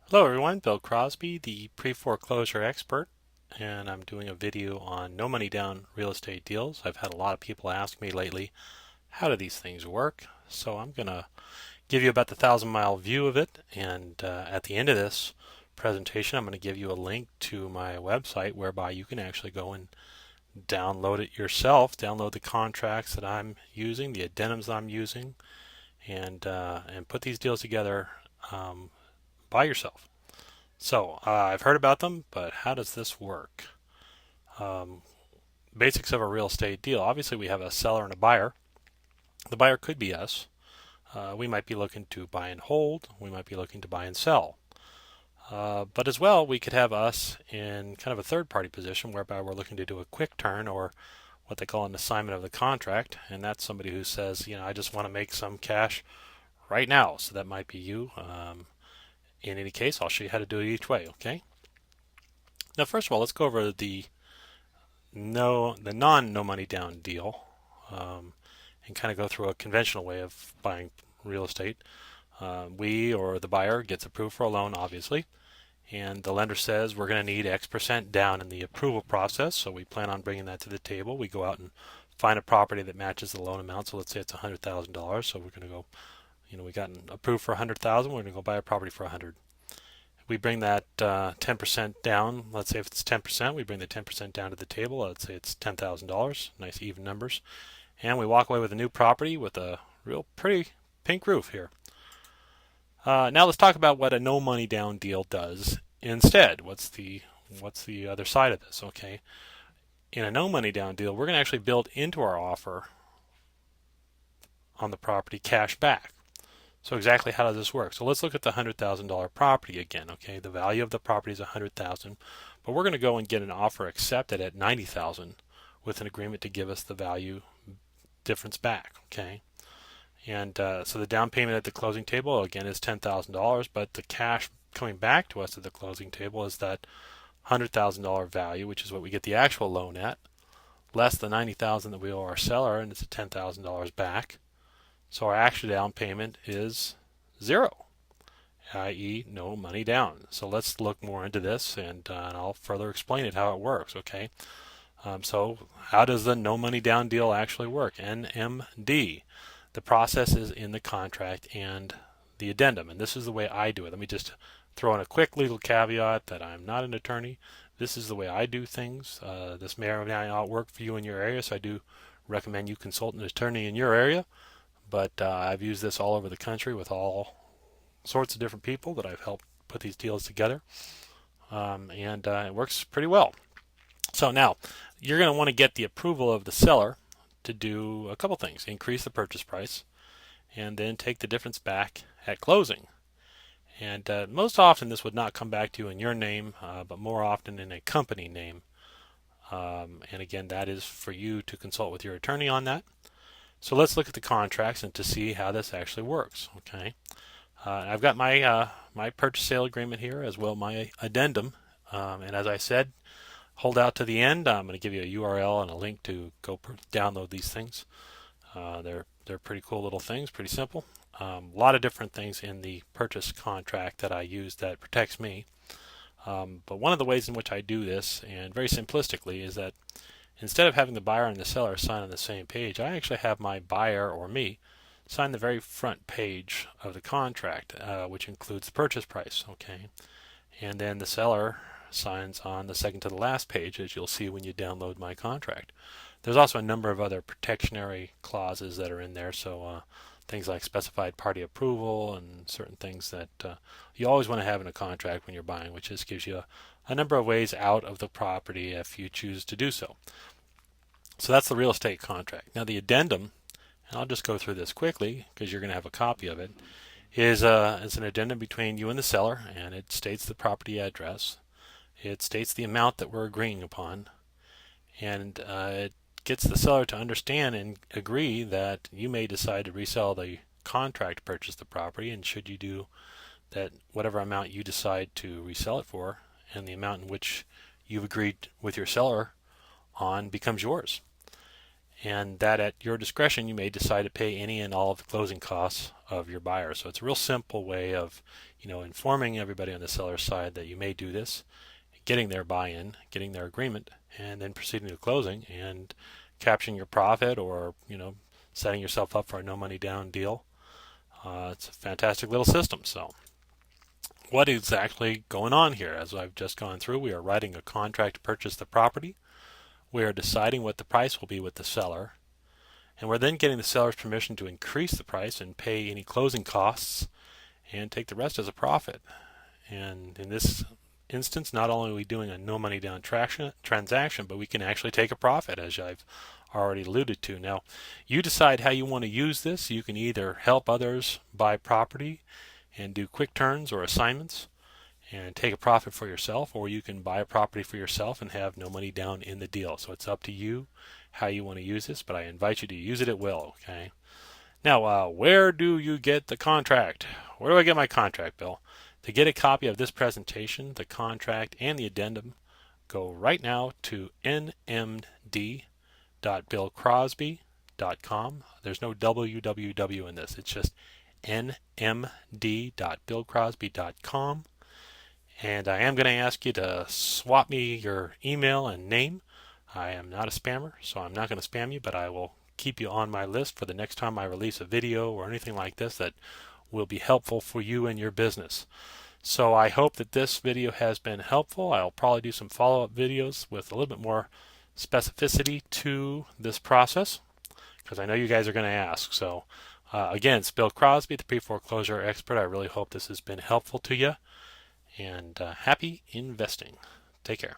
Hello everyone, Bill Crosby, the pre-foreclosure expert, and I'm doing a video on no money down real estate deals. I've had a lot of people ask me lately, how do these things work? So I'm going to give you about the 1,000-mile view of it, and at the end of this presentation, I'm going to give you a link to my website whereby you can actually go and download it yourself, download the contracts that I'm using, the addendums that I'm using, and put these deals together by yourself. So I've heard about them, but how does this work? Um, Basics of a real estate deal. Obviously, we have a seller and a buyer. The buyer could be us. We might be looking to buy and hold. We might be looking to buy and sell. But as well, we could have us in kind of a third party position whereby we're looking to do a quick turn or what they call an assignment of the contract. And that's somebody who says, I just want to make some cash right now. So that might be you. In any case, I'll show you how to do it each way, okay? Now, first of all, let's go over the non no money down deal, and kind of go through a conventional way of buying real estate. We or the buyer gets approved for a loan, obviously, and the lender says we're going to need X% down in the approval process. So we plan on bringing that to the table. We go out and find a property that matches the loan amount. So let's say it's $100,000. So we're going to go, we got approved for 100,000. We're going to go buy a property for 100. We bring that 10% down. Let's say if it's 10%, we bring the 10% down to the table. Let's say it's $10,000. Nice even numbers. And we walk away with a new property with a real pretty pink roof here. Now let's talk about what a no money down deal does instead. What's the other side of this? Okay, in a no money down deal, we're going to actually build into our offer on the property cash back. So exactly how does this work? So let's look at the $100,000 property again. Okay, the value of the property is $100,000, but we're going to go and get an offer accepted at $90,000 with an agreement to give us the value difference back. Okay, and so the down payment at the closing table again is $10,000, but the cash coming back to us at the closing table is that $100,000 value, which is what we get the actual loan at, less the $90,000 that we owe our seller, and it's a $10,000 back. So our actual down payment is zero, i.e. no money down. So let's look more into this, and I'll further explain it how it works. Okay. So how does the no money down deal actually work? NMD. The process is in the contract and the addendum, and this is the way I do it. Let me just throw in a quick legal caveat that I'm not an attorney. This is the way I do things. This may or may not work for you in your area, so I do recommend you consult an attorney in your area. But I've used this all over the country with all sorts of different people that I've helped put these deals together, and it works pretty well. So now you're going to want to get the approval of the seller to do a couple things: increase the purchase price, and then take the difference back at closing. And most often this would not come back to you in your name, but more often in a company name. And again, that is for you to consult with your attorney on that. So let's look at the contracts and to see how this actually works. Okay, I've got my purchase sale agreement here as well my addendum, and as I said, hold out to the end. I'm going to give you a URL and a link to go download these things. They're pretty cool little things, pretty simple. A lot of different things in the purchase contract that I use that protects me. But one of the ways in which I do this, and very simplistically, is that instead of having the buyer and the seller sign on the same page, I actually have my buyer or me sign the very front page of the contract, which includes the purchase price. Okay, and then the seller signs on the second to the last page, as you'll see when you download my contract. There's also a number of other protectionary clauses that are in there, so things like specified party approval and certain things that you always want to have in a contract when you're buying, which just gives you a number of ways out of the property if you choose to do so. So that's the real estate contract. Now the addendum, and I'll just go through this quickly because you're going to have a copy of it, is an addendum between you and the seller, and it states the property address. It states the amount that we're agreeing upon, and it gets the seller to understand and agree that you may decide to resell the contract to purchase the property, and should you do that, whatever amount you decide to resell it for and the amount in which you've agreed with your seller on becomes yours. And that at your discretion you may decide to pay any and all of the closing costs of your buyer. So it's a real simple way of informing everybody on the seller's side that you may do this, getting their buy-in, getting their agreement, and then proceeding to closing and capturing your profit, or setting yourself up for a no money down deal. It's a fantastic little system. So what is exactly going on here? As I've just gone through, we are writing a contract to purchase the property. We are deciding what the price will be with the seller, and we're then getting the seller's permission to increase the price and pay any closing costs and take the rest as a profit. And in this instance, not only are we doing a no money down transaction, but we can actually take a profit, as I've already alluded to. Now, you decide how you want to use this. You can either help others buy property and do quick turns or assignments and take a profit for yourself, or you can buy a property for yourself and have no money down in the deal. So it's up to you how you want to use this, but I invite you to use it at will. Okay. Now, where do you get the contract? Where do I get my contract, Bill? To get a copy of this presentation, the contract, and the addendum, go right now to nmd.billcrosby.com. There's no www in this. It's just nmd.billcrosby.com. And I am going to ask you to swap me your email and name. I am not a spammer, so I'm not going to spam you, but I will keep you on my list for the next time I release a video or anything like this that will be helpful for you and your business. So I hope that this video has been helpful. I'll probably do some follow-up videos with a little bit more specificity to this process, because I know you guys are going to ask. So again, it's Bill Crosby, the pre-foreclosure expert. I really hope this has been helpful to you, and happy investing. Take care.